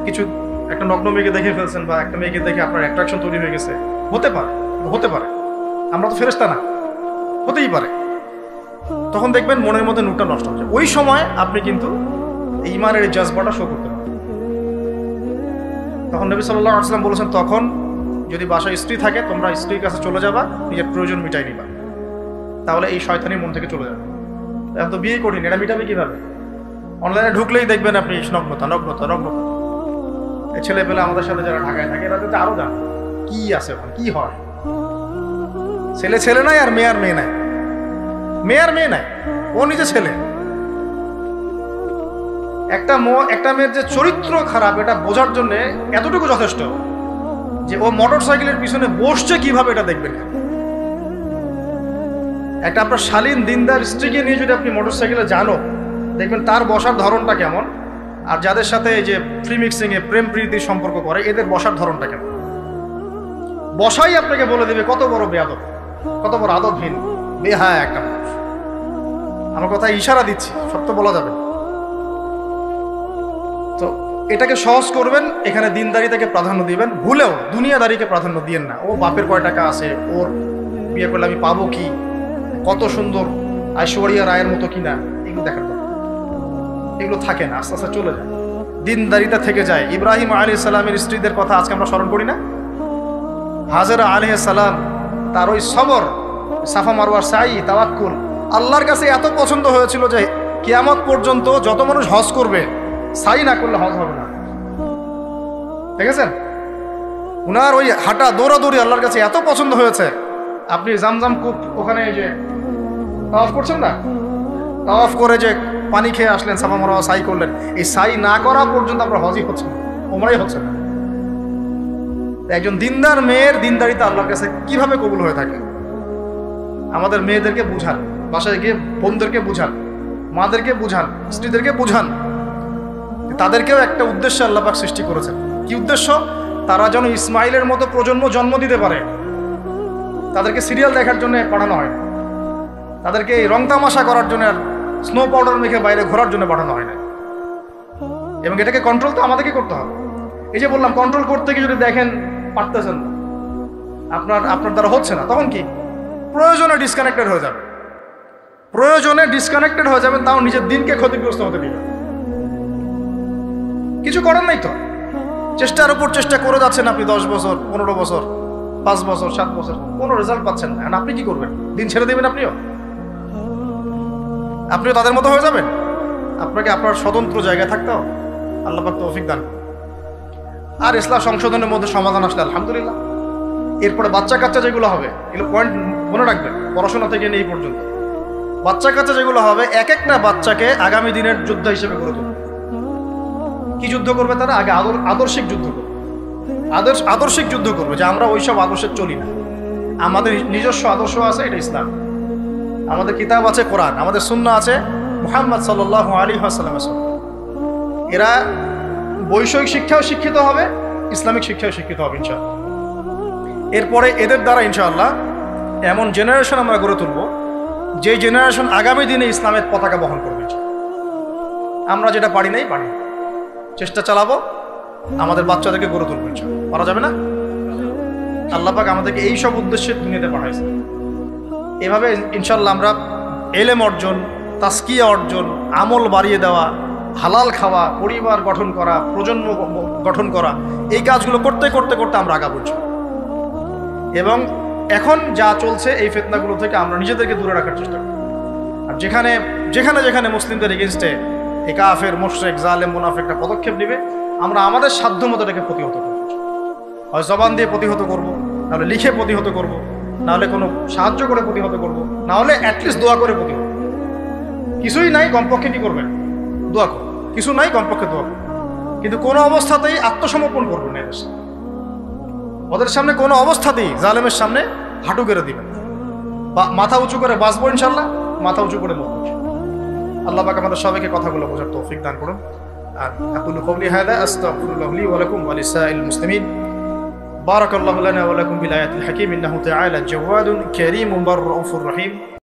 কিছু একটা নগ্ন মেয়েকে দেখে ফেলছেন বা একটা মেয়েকে দেখে আপনার অ্যাট্রাকশন তৈরি হয়ে গেছে, হতে পারে, আমরা তো ফেরেশতা না, হতেই পারে। তখন দেখবেন মনের মধ্যে নূরটা নষ্ট হচ্ছে। ওই সময় আপনি কিন্তু ইমানের এই জজবাটা শো করতে পারেন। তখন নবী সাল্লাল্লাহু আলাইহি ওয়াসাল্লাম বলেছেন, তখন যদি বাসায় স্ত্রী থাকে তোমরা স্ত্রীর কাছে চলে যাবা, নিজের প্রয়োজন মিটাই নিবা, তাহলে এই শয়তানি মন থেকে চলে যাবে। এখন তো বিয়ে করিনি, এটা মিটাবে কিভাবে? অনলাইনে ঢুকলেই দেখবেন আপনি নগ্নতা নগ্নতা নগ্নতা। এই ছেলে পেলে আমাদের সাথে যারা ঢাকায় থাকে এরা তো আরো জানে কি আছে ওখানে, কি হয়। ছেলে ছেলে নাই আর মেয়ে আর মেয়ে নাই, মেয়ে আর মেয়ে নাই, ও নিজে ছেলে। একটা মেয়ের যে চরিত্র খারাপ এটা বোঝার জন্য এতটুকু যথেষ্ট যে ও মোটর সাইকেলের পিছনে বসছে কিভাবে এটা দেখবেন। একটা আপনার শালীন দিনদার স্ত্রীকে নিয়ে যদি আপনি মোটর সাইকেলে জানো, দেখবেন তার বসার ধরনটা কেমন, আর যাদের সাথে এই যে ফ্রি মিক্সিং এ প্রেম প্রীতির সম্পর্ক করে এদের বসার ধরনটা কেমন। বসাই আপনাকে বলে দেবে কত বড় বেয়াদব, কত বড় আদবহীন বেহায়া একটা মানুষ। আমার কথা ইশারা দিচ্ছি, সত্য বলা যাবে। তো এটাকে সহজ করবেন, এখানে দিনদারিতাকে প্রাধান্য দিবেন, ভুলেও দুনিয়াদারিকে প্রাধান্য দিয়েন না। ও বাপের কয় টাকা আছে, ওর বিয়ে করলে আমি পাবো কি, কত সুন্দর ঐশ্বরিয়া রায়ের মতো কিনা, এগুলো দেখার কথা। এগুলো থাকে না, আস্তে আস্তে চলে যায়, দিনদারিতা থেকে যায়। ইব্রাহিম আলাইহিস সালামের স্ত্রীদের কথা আজকে আমরা স্মরণ করি না? হাজেরা আলাইহিস সালাম, তার ওই সবর, সাফা মারওয়ার সাই, তাওয়াক্কুল আল্লাহর কাছে এত পছন্দ হয়েছিল যে কিয়ামত পর্যন্ত যত মানুষ হজ করবে সাই না করলে হজ হবে না। দেখেছেন উনার ওই হাঁটা দৌড়াদৌড়ি আল্লাহর কাছে এত পছন্দ হয়েছে। আপনি জামজাম কূপ ওখানে যে তাওয়াফ করছেন না, তাওয়াফ করে যে পানি খেয়ে আসলেন, সাফা মারওয়া সাই করলেন, এই সাই না করা পর্যন্ত আপনার হজই হচ্ছে না, ওমরাই হচ্ছে না। একজন দিনদার মেয়ের দিনদারিতা আল্লাহর কাছে কিভাবে কবুল হয়ে থাকে? আমাদের মেয়েদেরকে বুঝান, বাসায় গিয়ে বোনদেরকে বুঝান, মাদেরকে বুঝান, স্ত্রীদেরকে বুঝান, তাদেরকেও একটা উদ্দেশ্যে আল্লাহ পাক সৃষ্টি করেছেন। কি উদ্দেশ্য? তারা যেন ইসমাইলের মতো প্রজন্ম জন্ম দিতে পারে। তাদেরকে সিরিয়াল দেখার জন্য পাঠানো হয় না, তাদেরকে রং তামাশা করার জন্য আর স্নো পাউডার মেখে বাইরে ঘোরার জন্য পাঠানো হয় না। এবং এটাকে কন্ট্রোল তো আমাদেরকে করতে হবে। এই যে বললাম, কন্ট্রোল করতে গিয়ে যদি দেখেন পারতেছেন না, আপনার দ্বারা হচ্ছে না, তখন কি প্রয়োজনে ডিসকানেক্টেড হয়ে যাবে। প্রয়োজনে ডিসকানেক্টেড হয়ে যাবেন, তাও নিজের দিনকে ক্ষতিগ্রস্ত হতে দিবেন। কিছু করার নাই তো, চেষ্টার উপর চেষ্টা করে যাচ্ছেন আপনি 10 বছর, 15 বছর, 5 বছর, 7 বছর, কোনো রেজাল্ট পাচ্ছেন না। আপনি কি করবেন? দিন ছেড়ে দেবেন? আপনিও তাদের মতো হয়ে যাবেন? আপনাকে আপনার স্বতন্ত্র জায়গায় থাকতে হবে। আল্লাহ পাক তৌফিক দান। আর ইসলাম সংশোধনের মধ্যে সমাধান আসলে আলহামদুলিল্লাহ। এরপরে বাচ্চা কাচ্চা যেগুলো হবে, এগুলো পয়েন্ট মনে রাখবেন, পড়াশোনা থেকে নিয়ে এই পর্যন্ত বাচ্চা কাচ্চা যেগুলো হবে, এক একটা বাচ্চাকে আগামী দিনের যোদ্ধা হিসেবে গড়ে তুলবে। কি যুদ্ধ করবে তারা? আগে আদর্শিক যুদ্ধ করবে, আদর্শিক যুদ্ধ করবে, যে আমরা ওইসব আদর্শে চলি না, আমাদের নিজস্ব আদর্শ আছে, এটা ইসলাম। আমাদের কিতাব আছে কোরআন, আমাদের সুন্নাহ আছে মুহাম্মদ সাল্লাল্লাহু আলাইহি ওয়াসাল্লামের সুন্নাহ। এরা বৈষয়িক শিক্ষাও শিক্ষিত হবে, ইসলামিক শিক্ষাও শিক্ষিত হবে ইনশাআল্লাহ। এরপরে এদের দ্বারা ইনশাআল্লাহ এমন জেনারেশন আমরা গড়ে তুলব, যে জেনারেশন আগামী দিনে ইসলামের পতাকা বহন করবে। আমরা যেটা পারি নাই, চেষ্টা চালাবো, আমাদের বাচ্চাদেরকে গড়ে তুলবো ইনশাআল্লাহ। পারা যাবে না? আল্লাহ পাক আমাদেরকে এই সব উদ্দেশ্যে দুনিয়াতে পাঠাইছে। এভাবে ইনশাআল্লাহ আমরা এলেম অর্জন, তাসকিয়া অর্জন, আমল বাড়িয়ে দেওয়া, হালাল খাওয়া, পরিবার গঠন করা, প্রজন্ম গঠন করা, এই কাজগুলো করতে করতে করতে আমরা আগাবো। এবং এখন যা চলছে এই ফিতনাগুলো থেকে আমরা নিজেদেরকে দূরে রাখার চেষ্টা করি। আর যেখানে যেখানে যেখানে মুসলিমদের এগেনস্টে এই কাফের, মুশরিক, জালেম, মুনাফিকরা পদক্ষেপ নেবে, আমরা আমাদের সাধ্য মতো এটাকে প্রতিহত করব। হয় জবান দিয়ে প্রতিহত করব, নাহলে লিখে প্রতিহত করব, নাহলে কোনো সাহায্য করে প্রতিহত করব, নাহলে অ্যাটলিস্ট দোয়া করে প্রতিহত। কিছুই নাই, কমপক্ষে কি করবেন? দোয়া করুন। কিছু নাই, কমপক্ষে দোয়া করুন। কিন্তু কোনো অবস্থাতেই আত্মসমর্পণ করবেন না। ওদের সামনে কোনো অবস্থাতেই জালেমের সামনে হাঁটু গেড়ে দিবেন, মাথা উঁচু করে বাঁচবো ইনশাআল্লাহ, মাথা উঁচু করে মরবো। আল্লাহ পাক আমাদের সবাইকে কথাগুলো বোঝার তৌফিক দান করুন। আর আকুলু কওলি হাযা আস্তাগফিরুল্লাহ লি ওয়া লাকুম ওয়া লিসাইল মুসলিমিন। বারাকাল্লাহু লানা ওয়া লাকুম বিল আয়াতিল হাকীম ইন্নাহু তাআলা জাওয়াদুন কারীমুন বাররাউফুর রহিম।